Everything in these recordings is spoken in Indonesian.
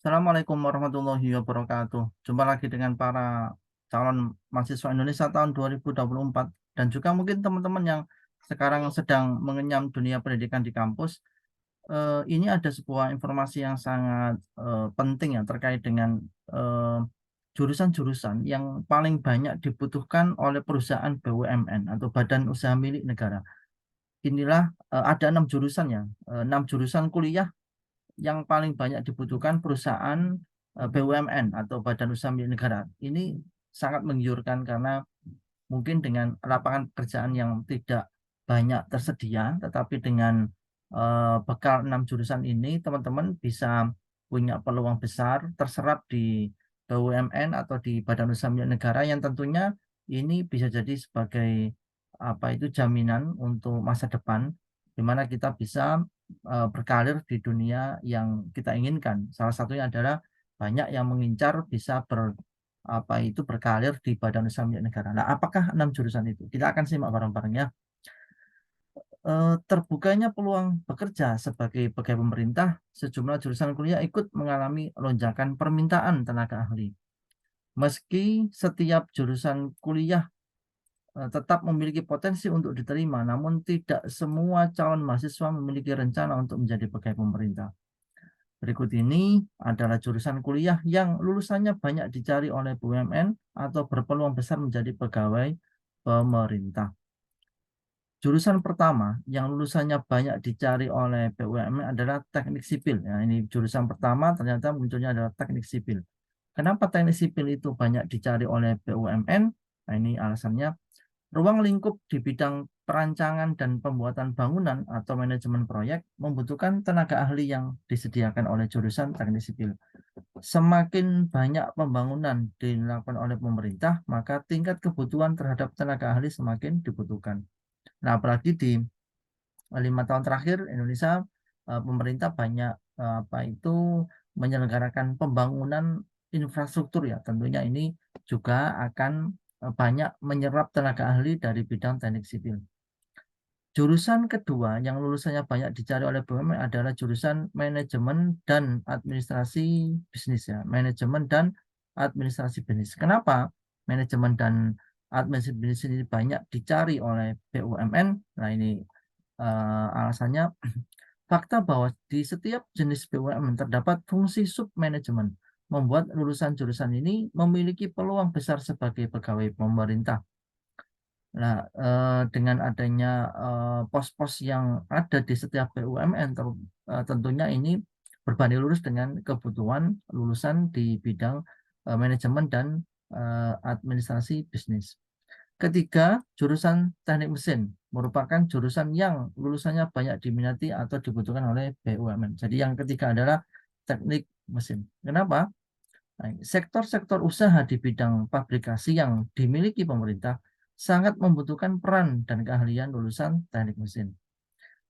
Assalamualaikum warahmatullahi wabarakatuh. Jumpa lagi dengan para calon mahasiswa Indonesia tahun 2024 dan juga mungkin teman-teman yang sekarang sedang mengenyam dunia pendidikan di kampus. Ini ada sebuah informasi yang sangat penting ya terkait dengan eh, jurusan-jurusan yang paling banyak dibutuhkan oleh perusahaan BUMN atau badan usaha milik negara. Inilah ada 6 jurusan ya, 6 jurusan kuliah yang paling banyak dibutuhkan perusahaan BUMN atau Badan Usaha Milik Negara. Ini sangat menggiurkan karena mungkin dengan lapangan pekerjaan yang tidak banyak tersedia, tetapi dengan bekal 6 jurusan ini, teman-teman bisa punya peluang besar terserap di BUMN atau di Badan Usaha Milik Negara yang tentunya ini bisa jadi sebagai apa itu jaminan untuk masa depan, di mana kita bisa berkarir di dunia yang kita inginkan. Salah satunya adalah banyak yang mengincar bisa apa itu berkarir di badan usaha milik negara. Nah, apakah 6 jurusan itu? Kita akan simak bareng-bareng ya. Terbukanya peluang bekerja sebagai pegawai pemerintah, sejumlah jurusan kuliah ikut mengalami lonjakan permintaan tenaga ahli. Meski setiap jurusan kuliah tetap memiliki potensi untuk diterima, namun tidak semua calon mahasiswa memiliki rencana untuk menjadi pegawai pemerintah. Berikut ini adalah jurusan kuliah yang lulusannya banyak dicari oleh BUMN atau berpeluang besar menjadi pegawai pemerintah. Jurusan pertama yang lulusannya banyak dicari oleh BUMN adalah teknik sipil. Ya, ini jurusan pertama ternyata munculnya adalah teknik sipil. Kenapa teknik sipil itu banyak dicari oleh BUMN? Nah, ini alasannya. Ruang lingkup di bidang perancangan dan pembuatan bangunan atau manajemen proyek membutuhkan tenaga ahli yang disediakan oleh jurusan teknik sipil. Semakin banyak pembangunan dilakukan oleh pemerintah, maka tingkat kebutuhan terhadap tenaga ahli semakin dibutuhkan. Nah, apalagi di 5 tahun terakhir Indonesia, pemerintah banyak apa itu menyelenggarakan pembangunan infrastruktur ya. Tentunya ini juga akan banyak menyerap tenaga ahli dari bidang teknik sipil. Jurusan kedua yang lulusannya banyak dicari oleh BUMN adalah jurusan manajemen dan administrasi bisnis ya. Manajemen dan administrasi bisnis. Kenapa manajemen dan administrasi bisnis ini banyak dicari oleh BUMN? Nah, ini alasannya fakta bahwa di setiap jenis BUMN terdapat fungsi sub-manajemen, membuat lulusan jurusan ini memiliki peluang besar sebagai pegawai pemerintah. Nah, dengan adanya pos-pos yang ada di setiap BUMN, tentunya ini berbanding lurus dengan kebutuhan lulusan di bidang manajemen dan administrasi bisnis. Ketiga, jurusan teknik mesin merupakan jurusan yang lulusannya banyak diminati atau dibutuhkan oleh BUMN. Jadi yang ketiga adalah teknik mesin. Kenapa? Nah, sektor-sektor usaha di bidang pabrikasi yang dimiliki pemerintah sangat membutuhkan peran dan keahlian lulusan teknik mesin.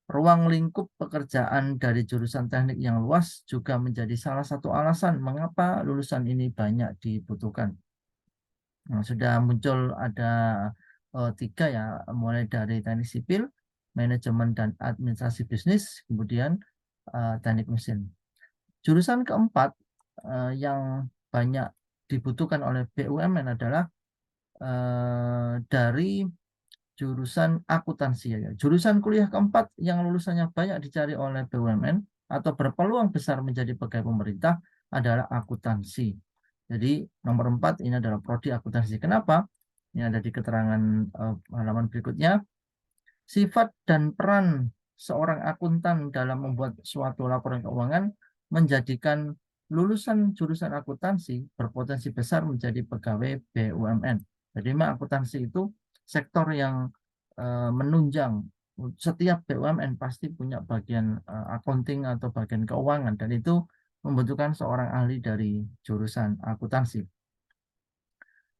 Ruang lingkup pekerjaan dari jurusan teknik yang luas juga menjadi salah satu alasan mengapa lulusan ini banyak dibutuhkan. Nah, sudah muncul ada 3 ya, mulai dari teknik sipil, manajemen dan administrasi bisnis, kemudian teknik mesin. Jurusan keempat yang banyak dibutuhkan oleh BUMN adalah dari jurusan akuntansi ya. Jurusan kuliah keempat yang lulusannya banyak dicari oleh BUMN atau berpeluang besar menjadi pegawai pemerintah adalah akuntansi. Jadi nomor 4 ini adalah prodi akuntansi. Kenapa? Ini ada di keterangan halaman berikutnya. Sifat dan peran seorang akuntan dalam membuat suatu laporan keuangan menjadikan lulusan jurusan akuntansi berpotensi besar menjadi pegawai BUMN. Jadi memang akuntansi itu sektor yang menunjang. Setiap BUMN pasti punya bagian accounting atau bagian keuangan dan itu membutuhkan seorang ahli dari jurusan akuntansi.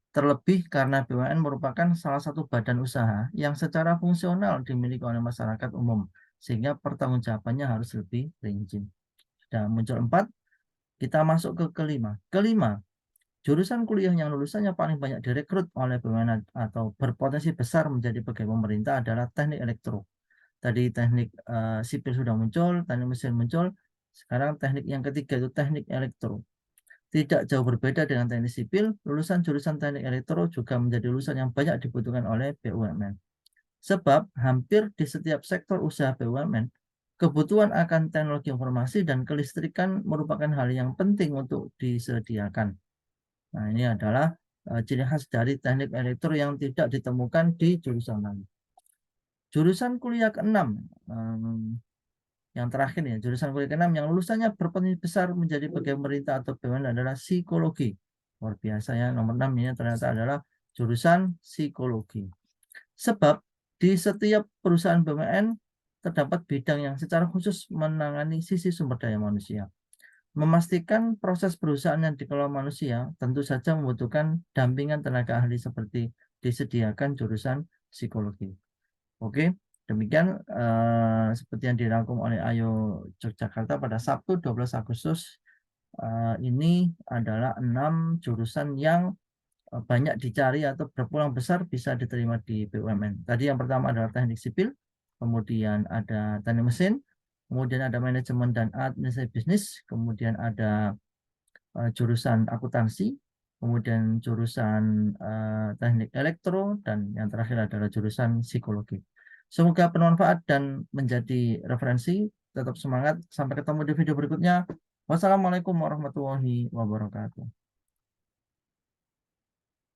Terlebih karena BUMN merupakan salah satu badan usaha yang secara fungsional dimiliki oleh masyarakat umum, sehingga pertanggungjawabannya harus lebih rinci. Sudah muncul 4, kita masuk ke kelima. Kelima, jurusan kuliah yang lulusannya paling banyak direkrut oleh BUMN atau berpotensi besar menjadi pegawai pemerintah adalah teknik elektro. Tadi teknik sipil sudah muncul, teknik mesin muncul. Sekarang teknik yang ketiga itu teknik elektro. Tidak jauh berbeda dengan teknik sipil, lulusan jurusan teknik elektro juga menjadi lulusan yang banyak dibutuhkan oleh BUMN. Sebab hampir di setiap sektor usaha BUMN, kebutuhan akan teknologi informasi dan kelistrikan merupakan hal yang penting untuk disediakan. Nah, ini adalah ciri khas dari teknik elektro yang tidak ditemukan di jurusan lain. Jurusan kuliah ke-6, yang terakhir ya, jurusan kuliah ke-6 yang lulusannya berpotensi besar menjadi pegawai pemerintah atau BUMN adalah psikologi. Luar biasa ya, nomor 6 ini ternyata adalah jurusan psikologi. Sebab di setiap perusahaan BUMN terdapat bidang yang secara khusus menangani sisi sumber daya manusia. Memastikan proses perusahaan yang dikelola manusia tentu saja membutuhkan dampingan tenaga ahli seperti disediakan jurusan psikologi. Oke, demikian seperti yang dirangkum oleh Ayo Yogyakarta pada Sabtu 12 Agustus. Ini adalah 6 jurusan yang banyak dicari atau berpeluang besar bisa diterima di BUMN. Tadi yang pertama adalah teknik sipil, kemudian ada teknik mesin, kemudian ada manajemen dan administrasi bisnis, kemudian ada jurusan akuntansi, kemudian jurusan teknik elektro, dan yang terakhir adalah jurusan psikologi. Semoga bermanfaat dan menjadi referensi. Tetap semangat. Sampai ketemu di video berikutnya. Wassalamualaikum warahmatullahi wabarakatuh.